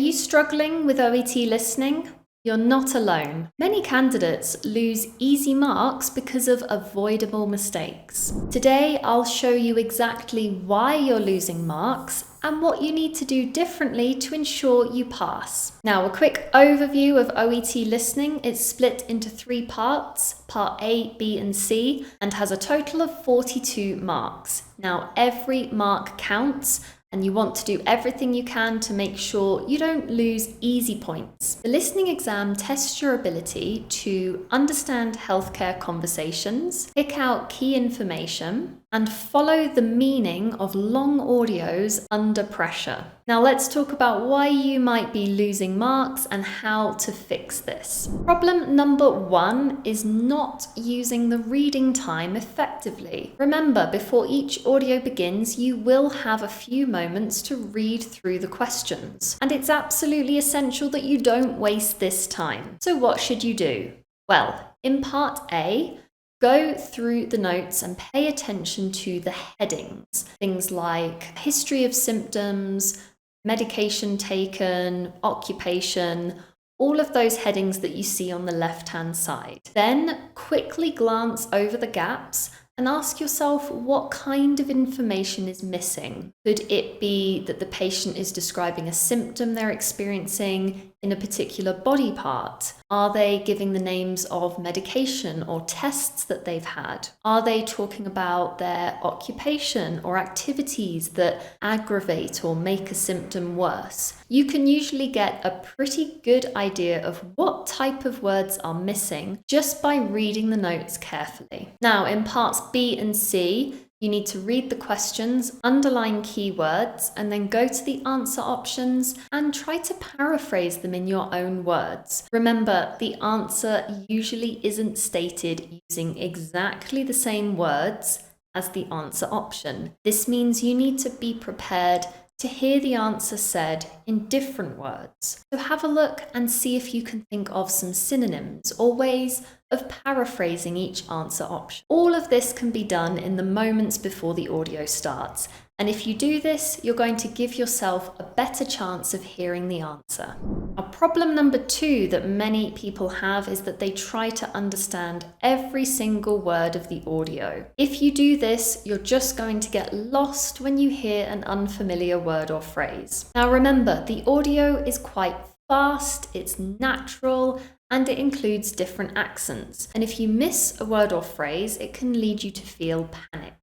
you struggling with OET listening? You're not alone. Many candidates lose easy marks because of avoidable mistakes. Today, I'll show you exactly why you're losing marks and what you need to do differently to ensure you pass. Now, a quick overview of OET listening. It's split into 3 parts, part A, B, and C, and has a total of 42 marks. Now, every mark counts, and you want to do everything you can to make sure you don't lose easy points. The listening exam tests your ability to understand healthcare conversations, pick out key information, and follow the meaning of long audios under pressure. Now let's talk about why you might be losing marks and how to fix this. Problem number 1 is not using the reading time effectively. Remember, before each audio begins, you will have a few moments to read through the questions, and it's absolutely essential that you don't waste this time. So what should you do? Well, in part A, go through the notes and pay attention to the headings. Things like history of symptoms, medication taken, occupation, all of those headings that you see on the left-hand side. Then quickly glance over the gaps and ask yourself what kind of information is missing. Could it be that the patient is describing a symptom they're experiencing in a particular body part? Are they giving the names of medication or tests that they've had? Are they talking about their occupation or activities that aggravate or make a symptom worse? You can usually get a pretty good idea of what type of words are missing just by reading the notes carefully. Now, in parts B and C, you need to read the questions, underline keywords, and then go to the answer options and try to paraphrase them in your own words. Remember, the answer usually isn't stated using exactly the same words as the answer option. This means you need to be prepared to hear the answer said in different words. So have a look and see if you can think of some synonyms or ways of paraphrasing each answer option. All of this can be done in the moments before the audio starts. And if you do this, you're going to give yourself a better chance of hearing the answer. A problem number 2 that many people have is that they try to understand every single word of the audio. If you do this, you're just going to get lost when you hear an unfamiliar word or phrase. Now remember, the audio is quite fast, it's natural, and it includes different accents. And if you miss a word or phrase, it can lead you to feel panic.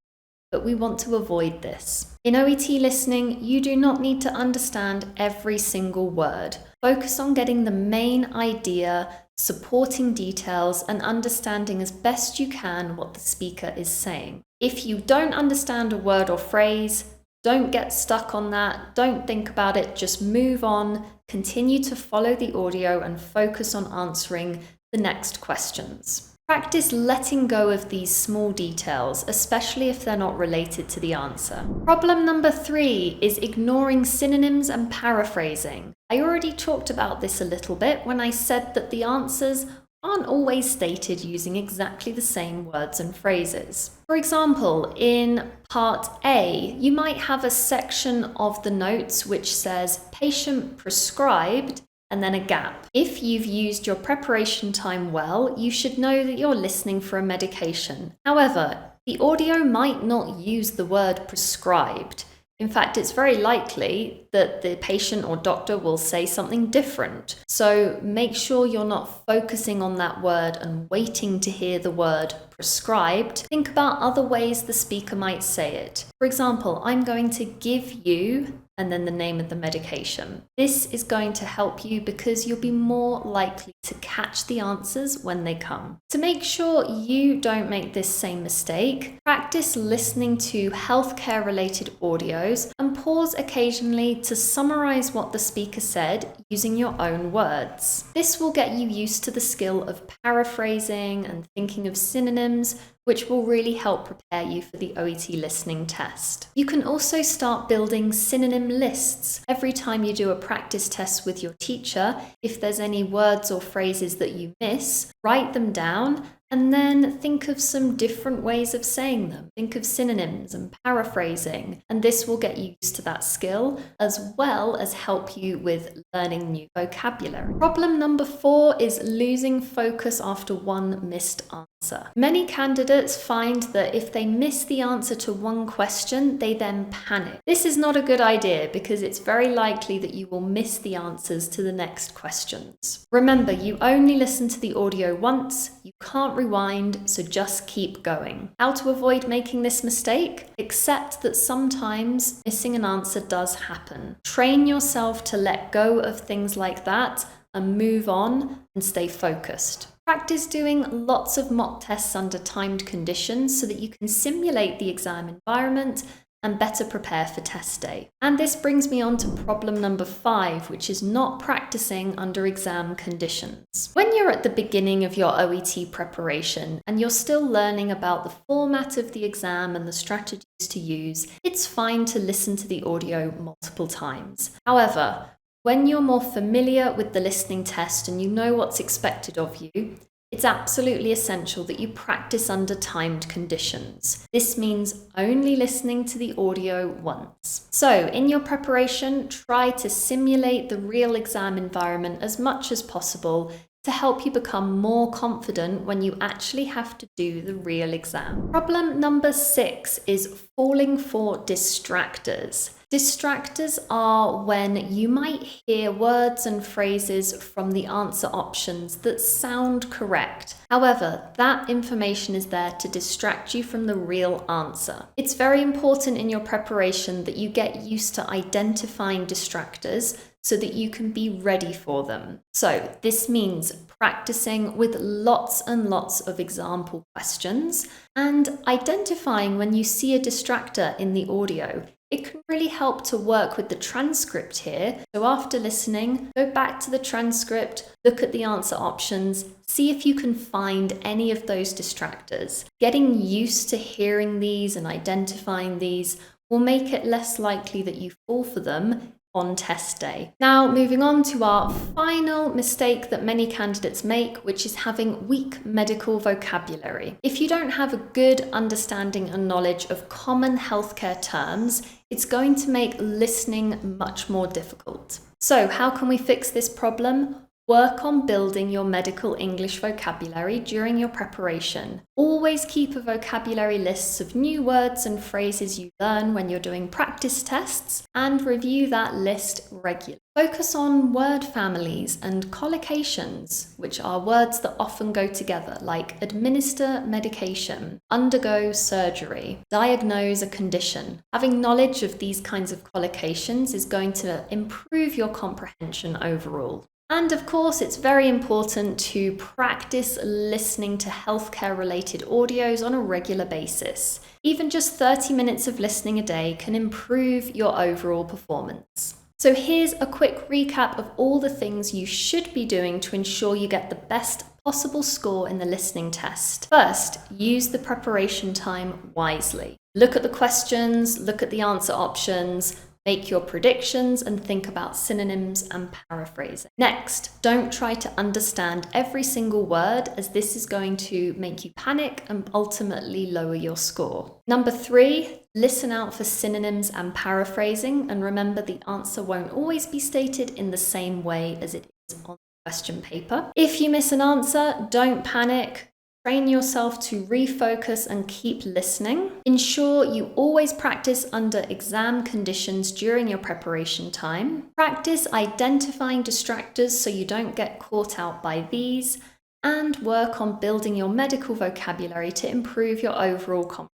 But we want to avoid this. In OET listening, you do not need to understand every single word. Focus on getting the main idea, supporting details, and understanding as best you can what the speaker is saying. If you don't understand a word or phrase, don't get stuck on that. Don't think about it. Just move on. Continue to follow the audio and focus on answering the next questions. Practice letting go of these small details, especially if they're not related to the answer. Problem number 3 is ignoring synonyms and paraphrasing. I already talked about this a little bit when I said that the answers aren't always stated using exactly the same words and phrases. For example, in part A, you might have a section of the notes which says patient prescribed and then a gap. If you've used your preparation time well, you should know that you're listening for a medication. However, the audio might not use the word prescribed. In fact, it's very likely that the patient or doctor will say something different. So make sure you're not focusing on that word and waiting to hear the word prescribed. Think about other ways the speaker might say it. For example, I'm going to give you, and then the name of the medication. This is going to help you because you'll be more likely to catch the answers when they come. To make sure you don't make this same mistake, practice listening to healthcare-related audios and pause occasionally to summarize what the speaker said using your own words. This will get you used to the skill of paraphrasing and thinking of synonyms, which will really help prepare you for the OET listening test. You can also start building synonym lists. Every time you do a practice test with your teacher, if there's any words or phrases that you miss, write them down And then think of some different ways of saying them. Think of synonyms and paraphrasing, and this will get you used to that skill as well as help you with learning new vocabulary. Problem number 4 is losing focus after one missed answer. Many candidates find that if they miss the answer to one question, they then panic. This is not a good idea because it's very likely that you will miss the answers to the next questions. Remember, you only listen to the audio once, you can't rewind, so just keep going. How to avoid making this mistake? Accept that sometimes missing an answer does happen. Train yourself to let go of things like that and move on and stay focused. Practice doing lots of mock tests under timed conditions so that you can simulate the exam environment and better prepare for test day. And this brings me on to problem number 5, which is not practicing under exam conditions. When you're at the beginning of your OET preparation and you're still learning about the format of the exam and the strategies to use, it's fine to listen to the audio multiple times. However, when you're more familiar with the listening test and you know what's expected of you, it's absolutely essential that you practice under timed conditions. This means only listening to the audio once. So, in your preparation, try to simulate the real exam environment as much as possible to help you become more confident when you actually have to do the real exam. Problem number 6 is falling for distractors. Distractors are when you might hear words and phrases from the answer options that sound correct. However, that information is there to distract you from the real answer. It's very important in your preparation that you get used to identifying distractors so that you can be ready for them. So this means practicing with lots and lots of example questions and identifying when you see a distractor in the audio. It can really help to work with the transcript here. So after listening, go back to the transcript, look at the answer options, see if you can find any of those distractors. Getting used to hearing these and identifying these will make it less likely that you fall for them on test day. Now, moving on to our final mistake that many candidates make, which is having weak medical vocabulary. If you don't have a good understanding and knowledge of common healthcare terms, it's going to make listening much more difficult. So, how can we fix this problem? Work on building your medical English vocabulary during your preparation. Always keep a vocabulary list of new words and phrases you learn when you're doing practice tests and review that list regularly. Focus on word families and collocations, which are words that often go together, like administer medication, undergo surgery, diagnose a condition. Having knowledge of these kinds of collocations is going to improve your comprehension overall. And of course, it's very important to practice listening to healthcare-related audios on a regular basis. Even just 30 minutes of listening a day can improve your overall performance. So here's a quick recap of all the things you should be doing to ensure you get the best possible score in the listening test. First, use the preparation time wisely. Look at the questions, look at the answer options, make your predictions and think about synonyms and paraphrasing. Next, don't try to understand every single word, as this is going to make you panic and ultimately lower your score. Number 3, listen out for synonyms and paraphrasing, and remember the answer won't always be stated in the same way as it is on the question paper. If you miss an answer, don't panic. Train yourself to refocus and keep listening. Ensure you always practice under exam conditions during your preparation time. Practice identifying distractors so you don't get caught out by these, and work on building your medical vocabulary to improve your overall comprehension.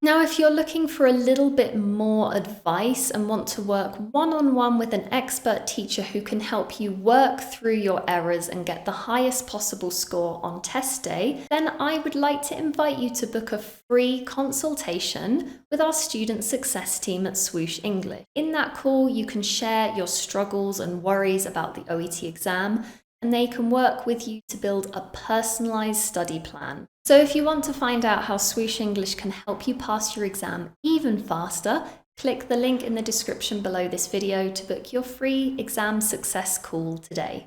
Now, if you're looking for a little bit more advice and want to work one-on-one with an expert teacher who can help you work through your errors and get the highest possible score on test day, then I would like to invite you to book a free consultation with our student success team at Swoosh English. In that call, you can share your struggles and worries about the OET exam, and they can work with you to build a personalized study plan. So if you want to find out how Swoosh English can help you pass your exam even faster, click the link in the description below this video to book your free exam success call today.